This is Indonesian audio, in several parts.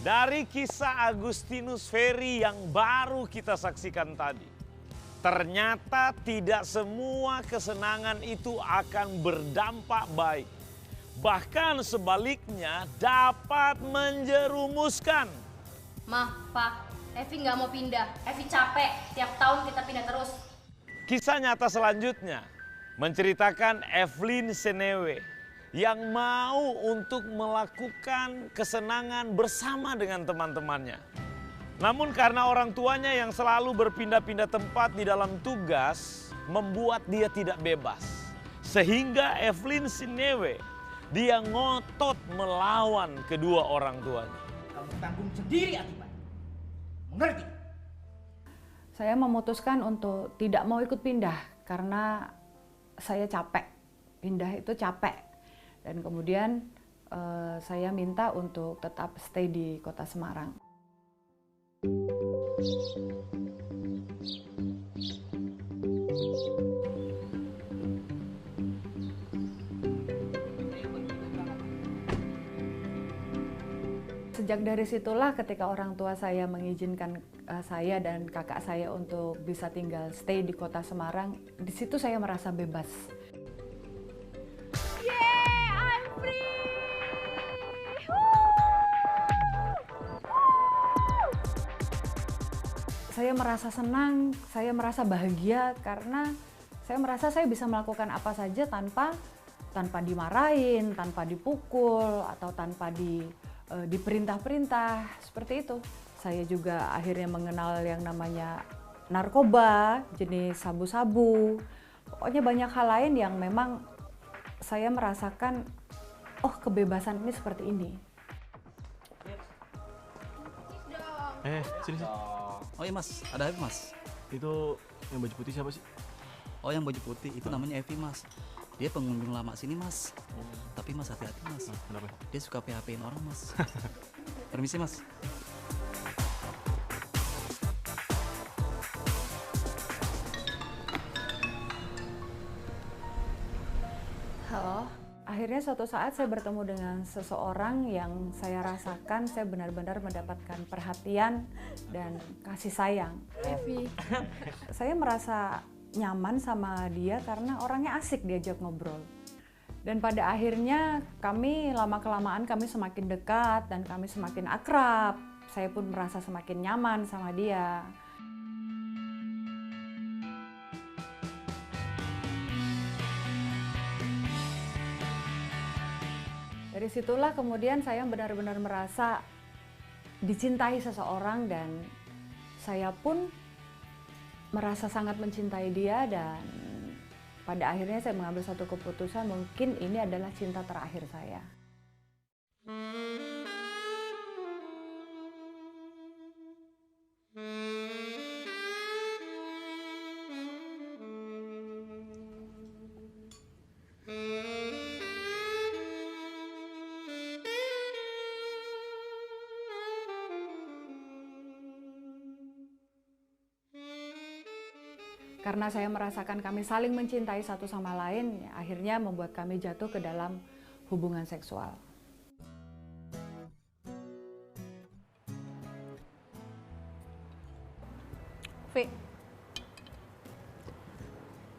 Dari kisah Agustinus Ferry yang baru kita saksikan tadi, ternyata tidak semua kesenangan itu akan berdampak baik. Bahkan sebaliknya dapat menjerumuskan. Ma, Pak, Evi nggak mau pindah. Evi capek, tiap tahun kita pindah terus. Kisah nyata selanjutnya menceritakan Evelyn Senewe yang mau untuk melakukan kesenangan bersama dengan teman-temannya. Namun karena orang tuanya yang selalu berpindah-pindah tempat di dalam tugas membuat dia tidak bebas. Sehingga Evelyn Senewe dia ngotot melawan kedua orang tuanya. Kamu tanggung sendiri akibat. Mengerti? Saya memutuskan untuk tidak mau ikut pindah karena saya capek. Pindah itu capek. Dan kemudian saya minta untuk tetap stay di kota Semarang. Sejak dari situlah ketika orang tua saya mengizinkan saya dan kakak saya untuk bisa tinggal stay di kota Semarang, di situ saya merasa bebas. Saya merasa senang, saya merasa bahagia karena saya merasa saya bisa melakukan apa saja tanpa dimarahin, tanpa dipukul, atau tanpa diperintah-perintah, seperti itu. Saya juga akhirnya mengenal yang namanya narkoba, jenis sabu-sabu. Pokoknya banyak hal lain yang memang saya merasakan, oh kebebasan ini seperti ini. Sini. Oh iya mas, ada Evi mas. Itu yang baju putih siapa sih? Oh yang baju putih itu namanya Evi mas. Dia pengunjung lama sini mas. Tapi mas hati-hati mas. Kenapa? Dia suka PHP-in orang mas. Permisi mas. Halo. Akhirnya suatu saat saya bertemu dengan seseorang yang saya rasakan saya benar-benar mendapatkan perhatian dan kasih sayang. Evi. Saya merasa nyaman sama dia karena orangnya asik diajak ngobrol. Dan pada akhirnya kami lama-kelamaan kami semakin dekat dan kami semakin akrab. Saya pun merasa semakin nyaman sama dia. Dari situlah kemudian saya benar-benar merasa dicintai seseorang dan saya pun merasa sangat mencintai dia dan pada akhirnya saya mengambil satu keputusan mungkin ini adalah cinta terakhir saya. Karena saya merasakan kami saling mencintai satu sama lain, ya, akhirnya membuat kami jatuh ke dalam hubungan seksual. Vi,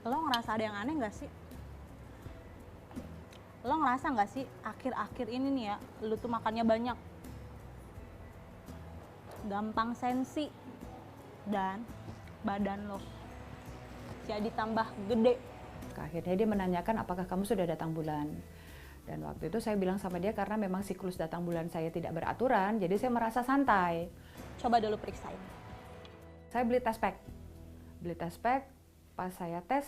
lo ngerasa ada yang aneh nggak sih? Lo ngerasa nggak sih akhir-akhir ini nih ya, lo tuh makannya banyak, gampang sensi, dan badan lo jadi tambah gede. Akhirnya dia menanyakan apakah kamu sudah datang bulan. Dan waktu itu saya bilang sama dia karena memang siklus datang bulan saya tidak beraturan, jadi saya merasa santai. Coba dulu periksain. Saya beli test pack. Pas saya tes,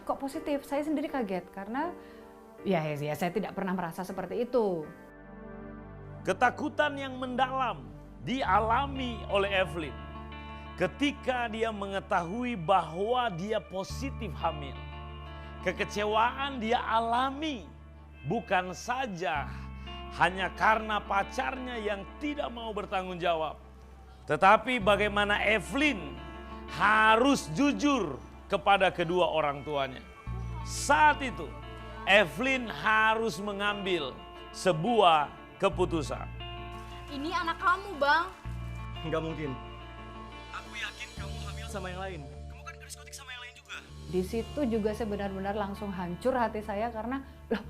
kok positif? Saya sendiri kaget karena ya saya tidak pernah merasa seperti itu. Ketakutan yang mendalam dialami oleh Evelyn ketika dia mengetahui bahwa dia positif hamil. Kekecewaan dia alami bukan saja hanya karena pacarnya yang tidak mau bertanggung jawab. Tetapi bagaimana Evelyn harus jujur kepada kedua orang tuanya. Saat itu Evelyn harus mengambil sebuah keputusan. Ini anak kamu, Bang. Nggak mungkin. Aku yakin kamu hamil sama yang lain. Kamu kan ke diskotik sama yang lain juga. Di situ juga saya benar-benar langsung hancur hati saya karena loh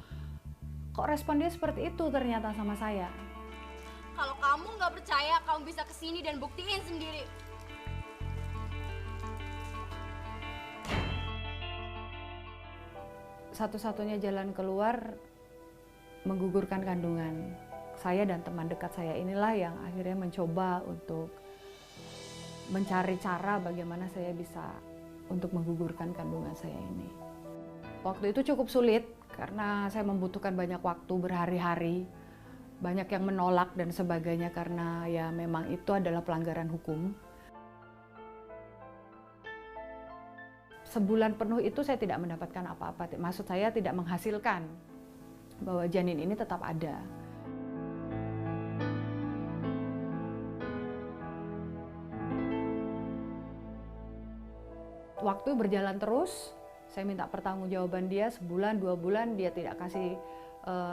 kok respon dia seperti itu ternyata sama saya. Kalau kamu nggak percaya, kamu bisa kesini dan buktiin sendiri. Satu-satunya jalan keluar menggugurkan kandungan. Saya dan teman dekat saya inilah yang akhirnya mencoba untuk mencari cara bagaimana saya bisa untuk menggugurkan kandungan saya ini. Waktu itu cukup sulit karena saya membutuhkan banyak waktu berhari-hari, banyak yang menolak dan sebagainya karena ya memang itu adalah pelanggaran hukum. Sebulan penuh itu saya tidak mendapatkan apa-apa, maksud saya tidak menghasilkan bahwa janin ini tetap ada. Waktu berjalan terus, saya minta pertanggungjawaban dia sebulan, 2 bulan, dia tidak kasih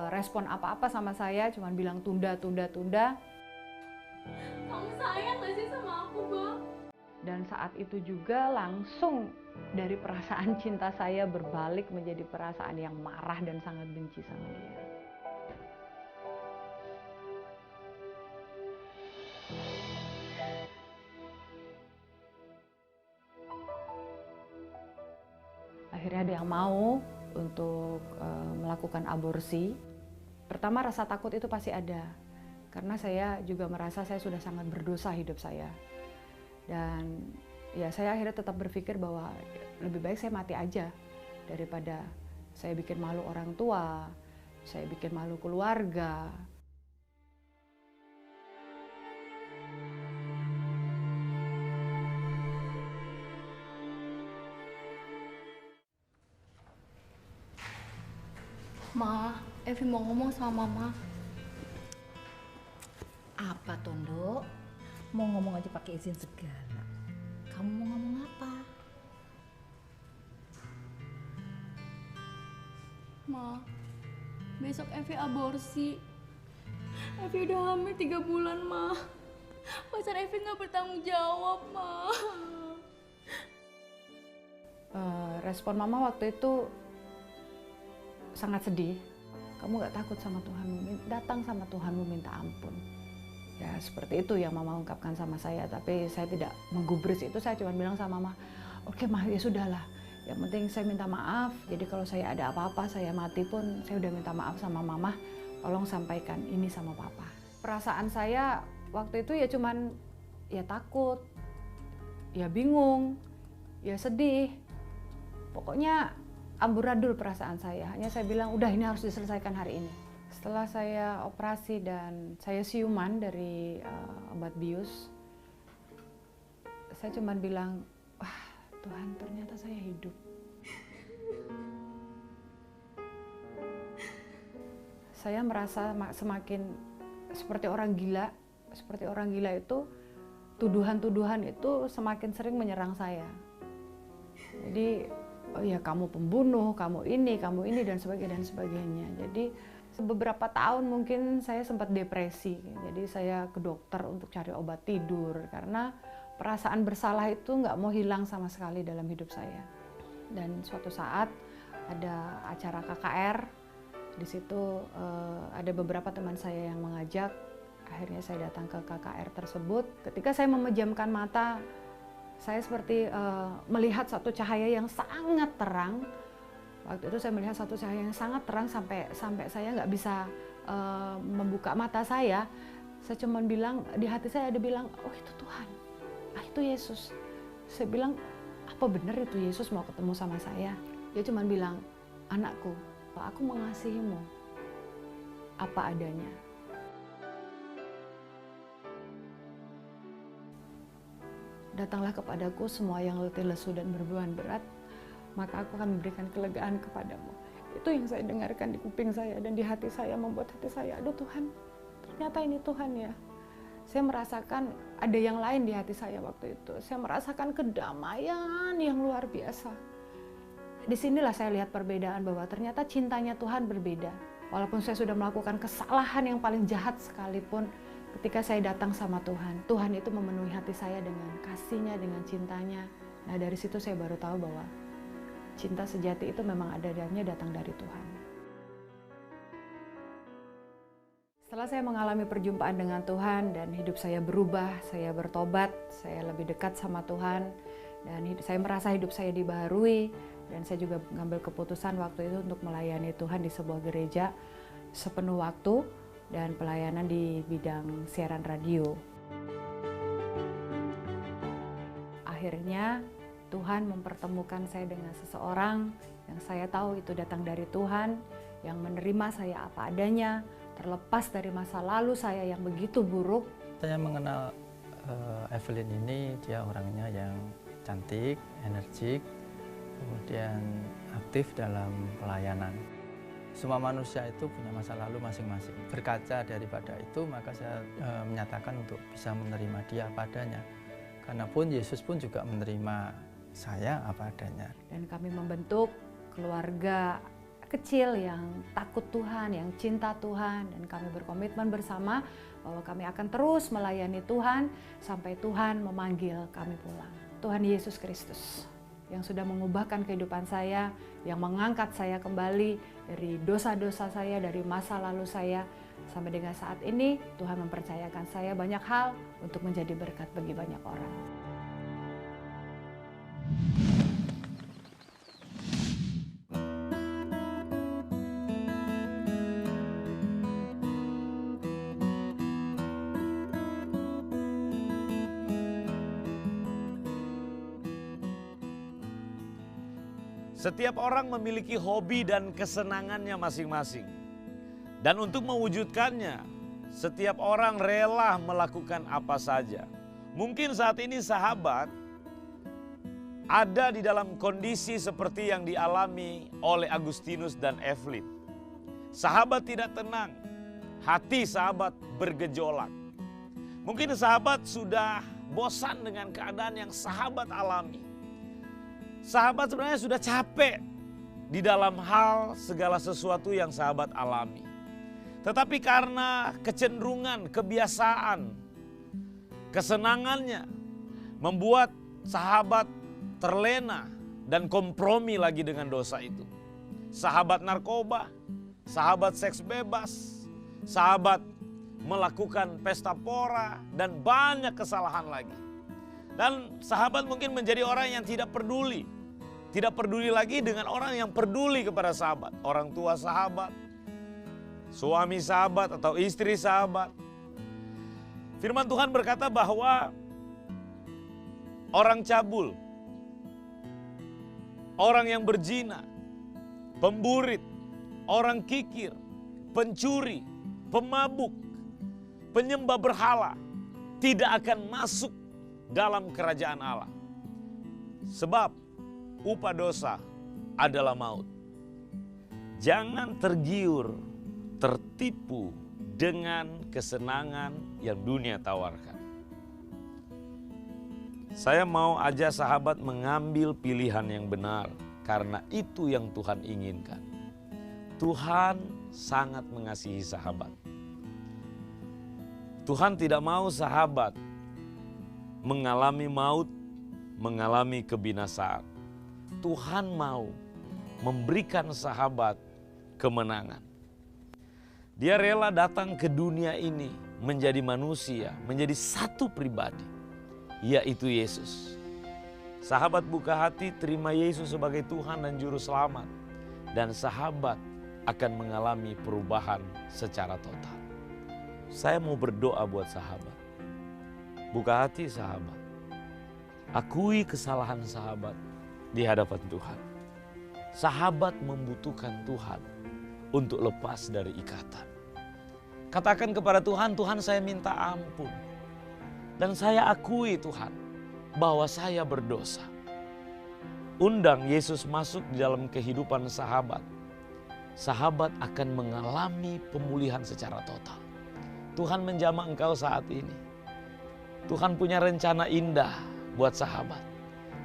respon apa-apa sama saya, cuma bilang tunda. Kamu sayang gak sih sama aku, Bang? Dan saat itu juga langsung dari perasaan cinta saya berbalik menjadi perasaan yang marah dan sangat benci sama dia. Akhirnya ada yang mau untuk melakukan aborsi. Pertama rasa takut itu pasti ada, karena saya juga merasa saya sudah sangat berdosa hidup saya. Dan ya saya akhirnya tetap berpikir bahwa lebih baik saya mati aja daripada saya bikin malu orang tua, saya bikin malu keluarga. Ma, Evi mau ngomong sama Mama. Apa Tondo? Mau ngomong aja pakai izin segala. Kamu mau ngomong apa? Ma, besok Evi aborsi. Evi udah hamil 3 bulan, Ma. Pacar Evi nggak bertanggung jawab, Ma. Respon Mama waktu itu sangat sedih. Kamu gak takut sama Tuhanmu, datang sama Tuhanmu minta ampun. Ya seperti itu yang Mama ungkapkan sama saya, tapi saya tidak menggubris itu, saya cuma bilang sama Mama, oke Mah, ya sudahlah. Yang penting saya minta maaf, jadi kalau saya ada apa-apa, saya mati pun, saya udah minta maaf sama Mama, tolong sampaikan ini sama Papa. Perasaan saya waktu itu ya cuman, ya takut, ya bingung, ya sedih. Pokoknya amburadul perasaan saya, hanya saya bilang udah ini harus diselesaikan hari ini. Setelah saya operasi dan saya siuman dari obat bius, saya cuma bilang, wah Tuhan ternyata saya hidup. Saya merasa semakin seperti orang gila, seperti orang gila itu, tuduhan-tuduhan itu semakin sering menyerang saya. Jadi oh ya kamu pembunuh, kamu ini dan sebagainya. Jadi beberapa tahun mungkin saya sempat depresi. Jadi saya ke dokter untuk cari obat tidur karena perasaan bersalah itu nggak mau hilang sama sekali dalam hidup saya. Dan suatu saat ada acara KKR, di situ ada beberapa teman saya yang mengajak. Akhirnya saya datang ke KKR tersebut. Ketika saya memejamkan mata, saya seperti melihat satu cahaya yang sangat terang. Waktu itu saya melihat satu cahaya yang sangat terang sampai saya nggak bisa membuka mata saya. Saya cuma bilang, di hati saya ada bilang, oh itu Tuhan, itu Yesus. Saya bilang, apa benar itu Yesus mau ketemu sama saya? Dia cuma bilang, anakku, aku mengasihimu apa adanya. Datanglah kepadaku semua yang letih lesu dan berbeban berat, maka aku akan memberikan kelegaan kepadamu. Itu yang saya dengarkan di kuping saya dan di hati saya, membuat hati saya, aduh Tuhan, ternyata ini Tuhan ya. Saya merasakan ada yang lain di hati saya waktu itu. Saya merasakan kedamaian yang luar biasa. disinilah saya lihat perbedaan bahwa ternyata cintanya Tuhan berbeda. Walaupun saya sudah melakukan kesalahan yang paling jahat sekalipun, ketika saya datang sama Tuhan, Tuhan itu memenuhi hati saya dengan kasih-Nya, dengan cintanya. Nah dari situ saya baru tahu bahwa cinta sejati itu memang adanya datang dari Tuhan. Setelah saya mengalami perjumpaan dengan Tuhan dan hidup saya berubah, saya bertobat, saya lebih dekat sama Tuhan, dan saya merasa hidup saya dibaharui, dan saya juga mengambil keputusan waktu itu untuk melayani Tuhan di sebuah gereja sepenuh waktu dan pelayanan di bidang siaran radio. Akhirnya Tuhan mempertemukan saya dengan seseorang yang saya tahu itu datang dari Tuhan, yang menerima saya apa adanya, terlepas dari masa lalu saya yang begitu buruk. Saya mengenal Evelyn ini, dia orangnya yang cantik, energik, kemudian aktif dalam pelayanan. Semua manusia itu punya masa lalu masing-masing. Berkaca daripada itu, maka saya menyatakan untuk bisa menerima dia apa adanya. Karena pun Yesus pun juga menerima saya apa adanya. Dan kami membentuk keluarga kecil yang takut Tuhan, yang cinta Tuhan, dan kami berkomitmen bersama bahwa kami akan terus melayani Tuhan sampai Tuhan memanggil kami pulang. Tuhan Yesus Kristus yang sudah mengubahkan kehidupan saya, yang mengangkat saya kembali dari dosa-dosa saya, dari masa lalu saya, sampai dengan saat ini Tuhan mempercayakan saya banyak hal untuk menjadi berkat bagi banyak orang. Setiap orang memiliki hobi dan kesenangannya masing-masing. Dan untuk mewujudkannya, setiap orang rela melakukan apa saja. Mungkin saat ini sahabat ada di dalam kondisi seperti yang dialami oleh Agustinus dan Evelyn. Sahabat tidak tenang, hati sahabat bergejolak. Mungkin sahabat sudah bosan dengan keadaan yang sahabat alami. Sahabat sebenarnya sudah capek di dalam hal segala sesuatu yang sahabat alami. Tetapi karena kecenderungan, kebiasaan, kesenangannya membuat sahabat terlena dan kompromi lagi dengan dosa itu. Sahabat narkoba, sahabat seks bebas, sahabat melakukan pesta pora, dan banyak kesalahan lagi. Dan sahabat mungkin menjadi orang yang tidak peduli. Tidak peduli lagi dengan orang yang peduli kepada sahabat. Orang tua sahabat, suami sahabat atau istri sahabat. Firman Tuhan berkata bahwa orang cabul, orang yang berzina, pemburit, orang kikir, pencuri, pemabuk, penyembah berhala tidak akan masuk dalam kerajaan Allah. Sebab upah dosa adalah maut. Jangan tergiur, tertipu dengan kesenangan yang dunia tawarkan. Saya mau ajak sahabat mengambil pilihan yang benar, karena itu yang Tuhan inginkan. Tuhan sangat mengasihi sahabat. Tuhan tidak mau sahabat mengalami maut, mengalami kebinasaan. Tuhan mau memberikan sahabat kemenangan. Dia rela datang ke dunia ini menjadi manusia, menjadi satu pribadi, yaitu Yesus. Sahabat buka hati, terima Yesus sebagai Tuhan dan Juru Selamat, dan sahabat akan mengalami perubahan secara total. Saya mau berdoa buat sahabat. Buka hati sahabat. Akui kesalahan sahabat di hadapan Tuhan. Sahabat membutuhkan Tuhan untuk lepas dari ikatan. Katakan kepada Tuhan, Tuhan saya minta ampun. Dan saya akui Tuhan bahwa saya berdosa. Undang Yesus masuk di dalam kehidupan sahabat. Sahabat akan mengalami pemulihan secara total. Tuhan menjamah engkau saat ini. Tuhan punya rencana indah buat sahabat.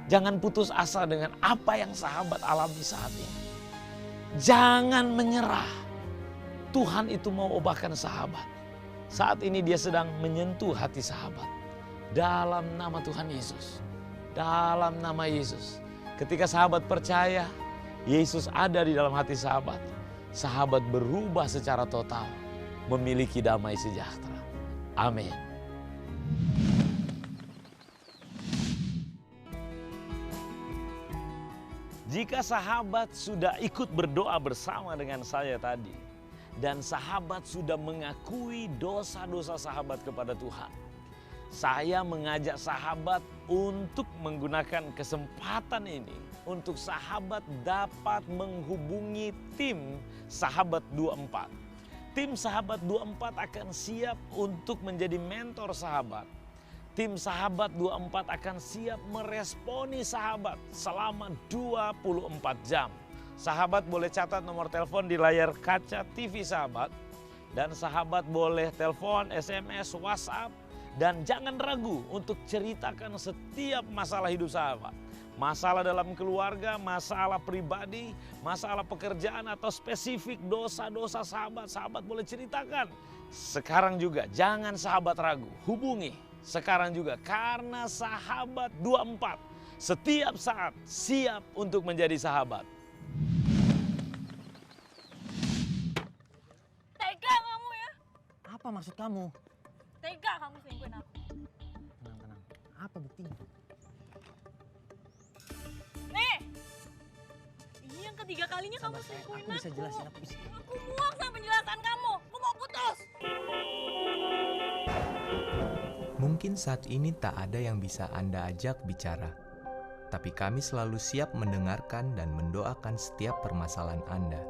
Jangan putus asa dengan apa yang sahabat alami saat ini. Jangan menyerah. Tuhan itu mau ubahkan sahabat. Saat ini dia sedang menyentuh hati sahabat. Dalam nama Tuhan Yesus. Dalam nama Yesus. Ketika sahabat percaya, Yesus ada di dalam hati sahabat. Sahabat berubah secara total. Memiliki damai sejahtera. Amin. Jika sahabat sudah ikut berdoa bersama dengan saya tadi, dan sahabat sudah mengakui dosa-dosa sahabat kepada Tuhan, saya mengajak sahabat untuk menggunakan kesempatan ini untuk sahabat dapat menghubungi tim Sahabat 24. Tim Sahabat 24 akan siap untuk menjadi mentor sahabat. Tim Sahabat 24 akan siap meresponi sahabat selama 24 jam. Sahabat boleh catat nomor telepon di layar kaca TV sahabat. Dan sahabat boleh telepon, SMS, WhatsApp. Dan jangan ragu untuk ceritakan setiap masalah hidup sahabat. Masalah dalam keluarga, masalah pribadi, masalah pekerjaan atau spesifik dosa-dosa sahabat. Sahabat boleh ceritakan. Sekarang juga jangan sahabat ragu, hubungi. Sekarang juga karena Sahabat 24 setiap saat siap untuk menjadi sahabat. Tega kamu ya? Apa maksud kamu? Tega kamu selingkuhin aku. Tenang. Apa buktinya? Nih! Ini yang ketiga kalinya kamu selingkuhin Aku bisa jelasin, aku bisa. Aku muak sama penjelasan kamu. Aku mau putus. Mungkin saat ini tak ada yang bisa Anda ajak bicara, tapi kami selalu siap mendengarkan dan mendoakan setiap permasalahan Anda.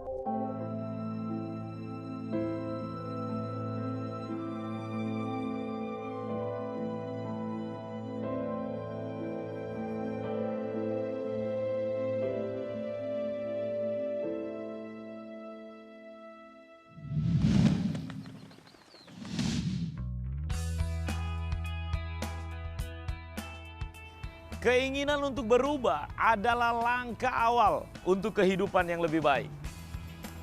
Keinginan untuk berubah adalah langkah awal untuk kehidupan yang lebih baik.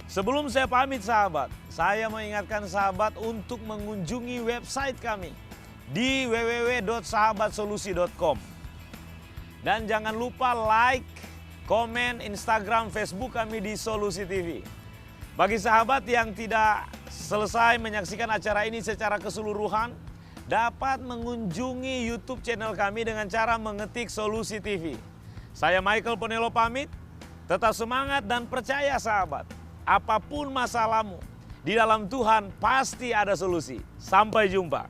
Sebelum saya pamit sahabat, saya mengingatkan sahabat untuk mengunjungi website kami di www.sahabatsolusi.com. Dan jangan lupa like, komen, Instagram, Facebook kami di Solusi TV. Bagi sahabat yang tidak selesai menyaksikan acara ini secara keseluruhan, dapat mengunjungi YouTube channel kami dengan cara mengetik Solusi TV. Saya Michael Ponelo pamit, tetap semangat dan percaya sahabat. Apapun masalahmu, di dalam Tuhan pasti ada solusi. Sampai jumpa.